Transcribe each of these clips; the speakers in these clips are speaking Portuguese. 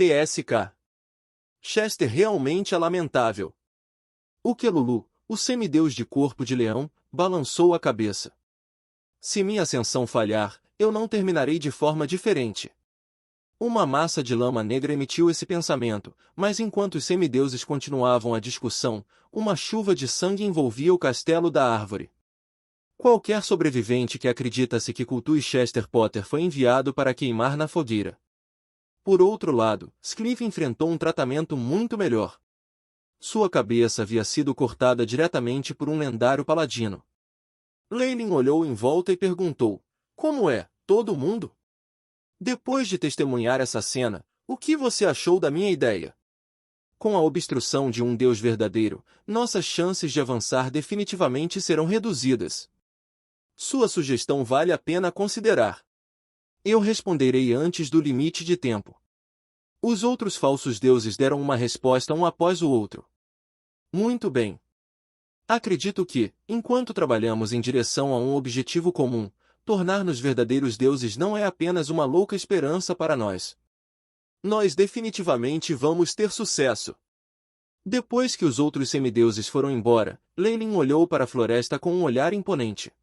TSK. Chester realmente é lamentável. O Quelulu, o semideus de corpo de leão, balançou a cabeça. Se minha ascensão falhar, eu não terminarei de forma diferente. Uma massa de lama negra emitiu esse pensamento, mas enquanto os semideuses continuavam a discussão, uma chuva de sangue envolvia o castelo da árvore. Qualquer sobrevivente que acredita-se que cultue Chester Potter foi enviado para queimar na fogueira. Por outro lado, Scliff enfrentou um tratamento muito melhor. Sua cabeça havia sido cortada diretamente por um lendário paladino. Leylin olhou em volta e perguntou: como é, todo mundo? Depois de testemunhar essa cena, o que você achou da minha ideia? Com a obstrução de um Deus verdadeiro, nossas chances de avançar definitivamente serão reduzidas. Sua sugestão vale a pena considerar. Eu responderei antes do limite de tempo. Os outros falsos deuses deram uma resposta um após o outro. Muito bem. Acredito que, enquanto trabalhamos em direção a um objetivo comum, tornar-nos verdadeiros deuses não é apenas uma louca esperança para nós. Nós definitivamente vamos ter sucesso. Depois que os outros semideuses foram embora, Leylin olhou para a floresta com um olhar imponente.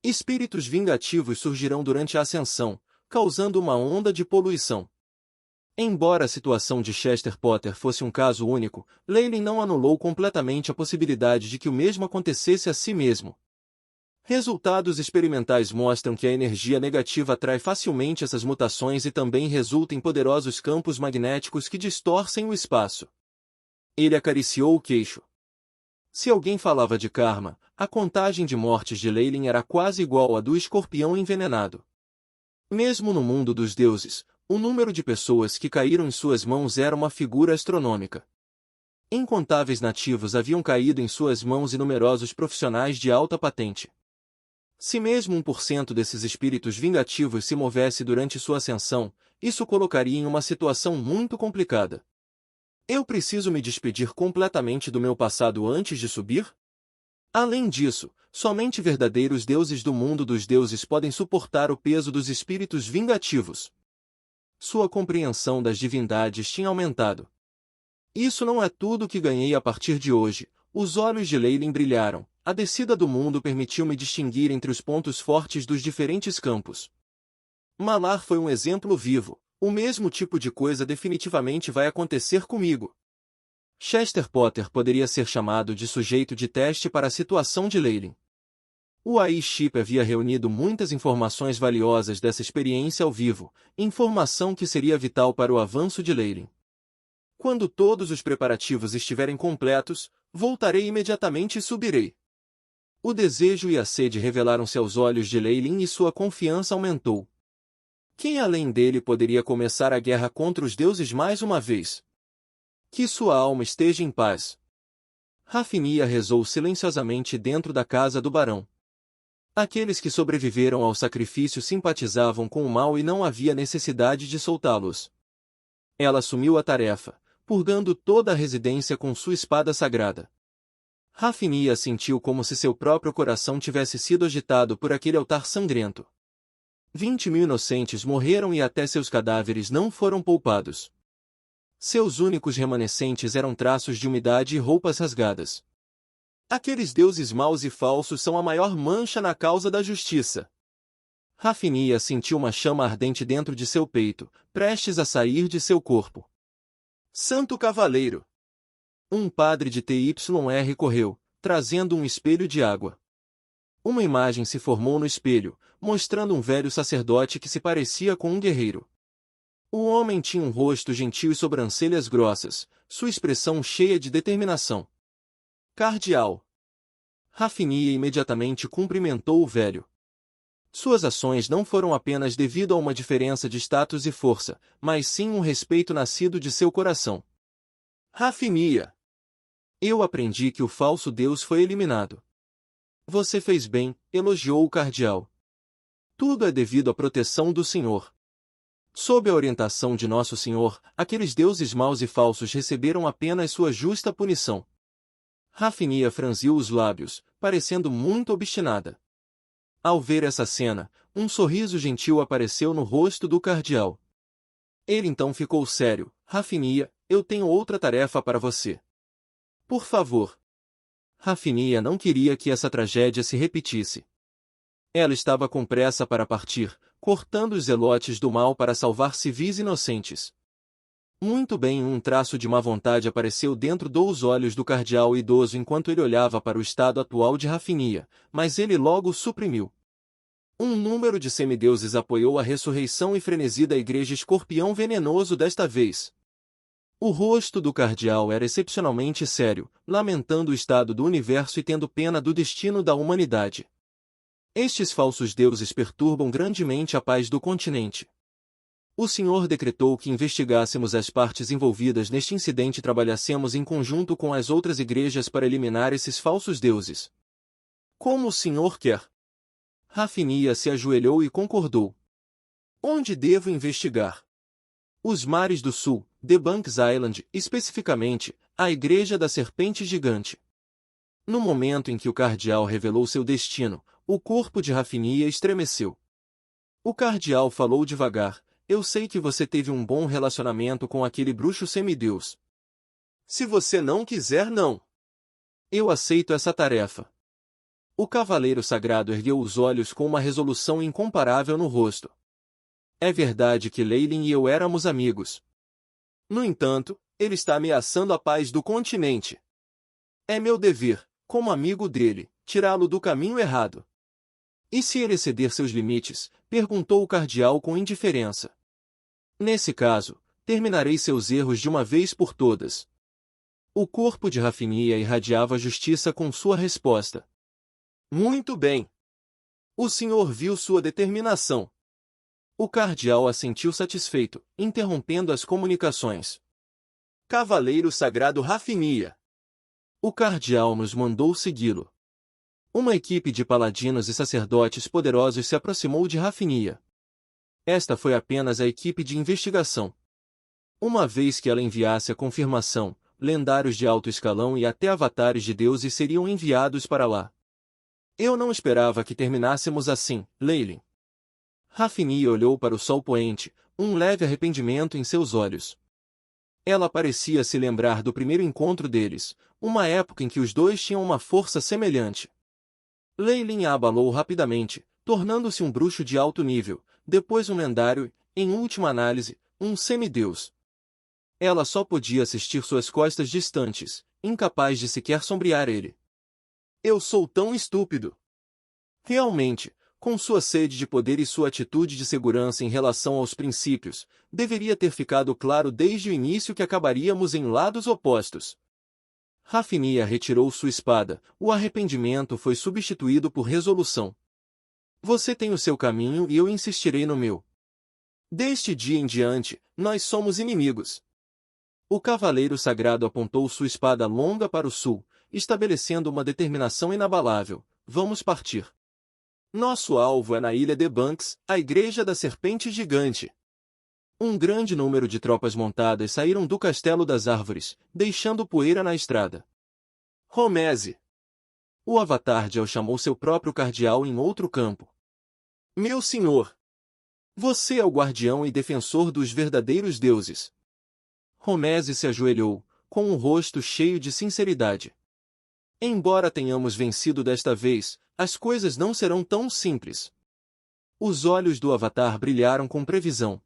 Espíritos vingativos surgirão durante a ascensão, causando uma onda de poluição. Embora a situação de Chester Potter fosse um caso único, Leylin não anulou completamente a possibilidade de que o mesmo acontecesse a si mesmo. Resultados experimentais mostram que a energia negativa atrai facilmente essas mutações e também resulta em poderosos campos magnéticos que distorcem o espaço. Ele acariciou o queixo. Se alguém falava de karma, a contagem de mortes de Leylin era quase igual à do escorpião envenenado. Mesmo no mundo dos deuses, o número de pessoas que caíram em suas mãos era uma figura astronômica. Incontáveis nativos haviam caído em suas mãos e numerosos profissionais de alta patente. Se mesmo 1% desses espíritos vingativos se movesse durante sua ascensão, isso colocaria em uma situação muito complicada. Eu preciso me despedir completamente do meu passado antes de subir? Além disso, somente verdadeiros deuses do mundo dos deuses podem suportar o peso dos espíritos vingativos. Sua compreensão das divindades tinha aumentado. Isso não é tudo que ganhei a partir de hoje. Os olhos de Leylin brilharam. A descida do mundo permitiu-me distinguir entre os pontos fortes dos diferentes campos. Malar foi um exemplo vivo. O mesmo tipo de coisa definitivamente vai acontecer comigo. Chester Potter poderia ser chamado de sujeito de teste para a situação de Leylin. O AI-Chip havia reunido muitas informações valiosas dessa experiência ao vivo, informação que seria vital para o avanço de Leylin. Quando todos os preparativos estiverem completos, voltarei imediatamente e subirei. O desejo e a sede revelaram-se aos olhos de Leylin e sua confiança aumentou. Quem além dele poderia começar a guerra contra os deuses mais uma vez? Que sua alma esteja em paz. Rafinia rezou silenciosamente dentro da casa do barão. Aqueles que sobreviveram ao sacrifício simpatizavam com o mal e não havia necessidade de soltá-los. Ela assumiu a tarefa, purgando toda a residência com sua espada sagrada. Rafinia sentiu como se seu próprio coração tivesse sido agitado por aquele altar sangrento. 20.000 inocentes morreram e até seus cadáveres não foram poupados. Seus únicos remanescentes eram traços de umidade e roupas rasgadas. Aqueles deuses maus e falsos são a maior mancha na causa da justiça. Rafinia sentiu uma chama ardente dentro de seu peito, prestes a sair de seu corpo. Santo Cavaleiro! Um padre de TYR correu, trazendo um espelho de água. Uma imagem se formou no espelho, mostrando um velho sacerdote que se parecia com um guerreiro. O homem tinha um rosto gentil e sobrancelhas grossas, sua expressão cheia de determinação. Cardeal. Rafinia imediatamente cumprimentou o velho. Suas ações não foram apenas devido a uma diferença de status e força, mas sim um respeito nascido de seu coração. Rafinia. Eu aprendi que o falso Deus foi eliminado. Você fez bem, elogiou o cardeal. Tudo é devido à proteção do Senhor. Sob a orientação de Nosso Senhor, aqueles deuses maus e falsos receberam apenas sua justa punição. Rafinia franziu os lábios, parecendo muito obstinada. Ao ver essa cena, um sorriso gentil apareceu no rosto do cardeal. Ele então ficou sério. Rafinia, eu tenho outra tarefa para você. Por favor. Rafinia não queria que essa tragédia se repetisse. Ela estava com pressa para partir, cortando os zelotes do mal para salvar civis inocentes. Muito bem, um traço de má vontade apareceu dentro dos olhos do cardeal idoso enquanto ele olhava para o estado atual de Rafinia, mas ele logo o suprimiu. Um número de semideuses apoiou a ressurreição e frenesi da igreja escorpião venenoso desta vez. O rosto do cardeal era excepcionalmente sério, lamentando o estado do universo e tendo pena do destino da humanidade. Estes falsos deuses perturbam grandemente a paz do continente. O Senhor decretou que investigássemos as partes envolvidas neste incidente e trabalhássemos em conjunto com as outras igrejas para eliminar esses falsos deuses. Como o Senhor quer? Rafinia se ajoelhou e concordou. Onde devo investigar? Os mares do sul, The Banks Island, especificamente, a Igreja da Serpente Gigante. No momento em que o cardeal revelou seu destino, o corpo de Rafinia estremeceu. O cardeal falou devagar. Eu sei que você teve um bom relacionamento com aquele bruxo semideus. Se você não quiser, não. Eu aceito essa tarefa. O cavaleiro sagrado ergueu os olhos com uma resolução incomparável no rosto. É verdade que Leylin e eu éramos amigos. No entanto, ele está ameaçando a paz do continente. É meu dever, como amigo dele, tirá-lo do caminho errado. E se ele exceder seus limites? Perguntou o cardeal com indiferença. Nesse caso, terminarei seus erros de uma vez por todas. O corpo de Rafinia irradiava justiça com sua resposta. Muito bem. O senhor viu sua determinação. O cardeal assentiu satisfeito, interrompendo as comunicações. Cavaleiro Sagrado Rafinia. O cardeal nos mandou segui-lo. Uma equipe de paladinos e sacerdotes poderosos se aproximou de Rafinia. Esta foi apenas a equipe de investigação. Uma vez que ela enviasse a confirmação, lendários de alto escalão e até avatares de deuses seriam enviados para lá. Eu não esperava que terminássemos assim, Leylin. Rafinia olhou para o sol poente, um leve arrependimento em seus olhos. Ela parecia se lembrar do primeiro encontro deles, uma época em que os dois tinham uma força semelhante. Leylin a abalou rapidamente, tornando-se um bruxo de alto nível, depois um lendário, em última análise, um semideus. Ela só podia assistir suas costas distantes, incapaz de sequer sombrear ele. Eu sou tão estúpido. Realmente, com sua sede de poder e sua atitude de segurança em relação aos princípios, deveria ter ficado claro desde o início que acabaríamos em lados opostos. Rafinia retirou sua espada, o arrependimento foi substituído por resolução. Você tem o seu caminho e eu insistirei no meu. Deste dia em diante, nós somos inimigos. O cavaleiro sagrado apontou sua espada longa para o sul, estabelecendo uma determinação inabalável. Vamos partir. Nosso alvo é na ilha de Banks, a Igreja da Serpente Gigante. Um grande número de tropas montadas saíram do Castelo das Árvores, deixando poeira na estrada. Romese. O avatar de El chamou seu próprio cardeal em outro campo. Meu senhor! Você é o guardião e defensor dos verdadeiros deuses. Romese se ajoelhou, com um rosto cheio de sinceridade. Embora tenhamos vencido desta vez, as coisas não serão tão simples. Os olhos do avatar brilharam com previsão.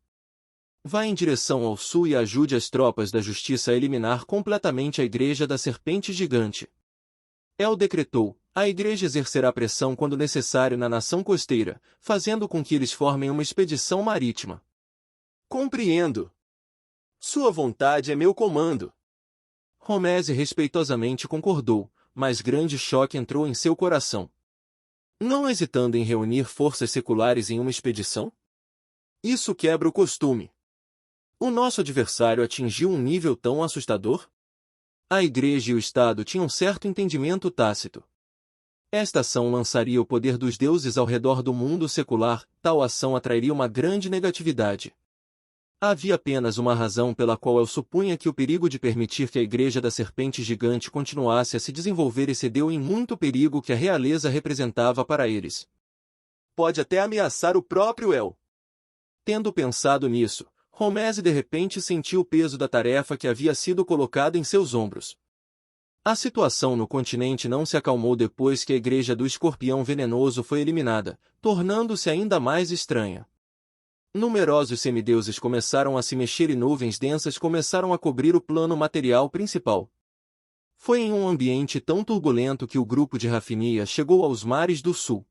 Vá em direção ao sul e ajude as tropas da justiça a eliminar completamente a Igreja da Serpente Gigante. El decretou, a Igreja exercerá pressão quando necessário na nação costeira, fazendo com que eles formem uma expedição marítima. Compreendo. Sua vontade é meu comando. Romese respeitosamente concordou, mas grande choque entrou em seu coração. Não hesitando em reunir forças seculares em uma expedição? Isso quebra o costume. O nosso adversário atingiu um nível tão assustador? A Igreja e o Estado tinham certo entendimento tácito. Esta ação lançaria o poder dos deuses ao redor do mundo secular, tal ação atrairia uma grande negatividade. Havia apenas uma razão pela qual eu supunha que o perigo de permitir que a Igreja da Serpente Gigante continuasse a se desenvolver excedeu em muito o perigo que a realeza representava para eles. Pode até ameaçar o próprio El. Tendo pensado nisso, Holmes de repente sentiu o peso da tarefa que havia sido colocada em seus ombros. A situação no continente não se acalmou depois que a Igreja do Escorpião Venenoso foi eliminada, tornando-se ainda mais estranha. Numerosos semideuses começaram a se mexer e nuvens densas começaram a cobrir o plano material principal. Foi em um ambiente tão turbulento que o grupo de Rafinia chegou aos mares do sul.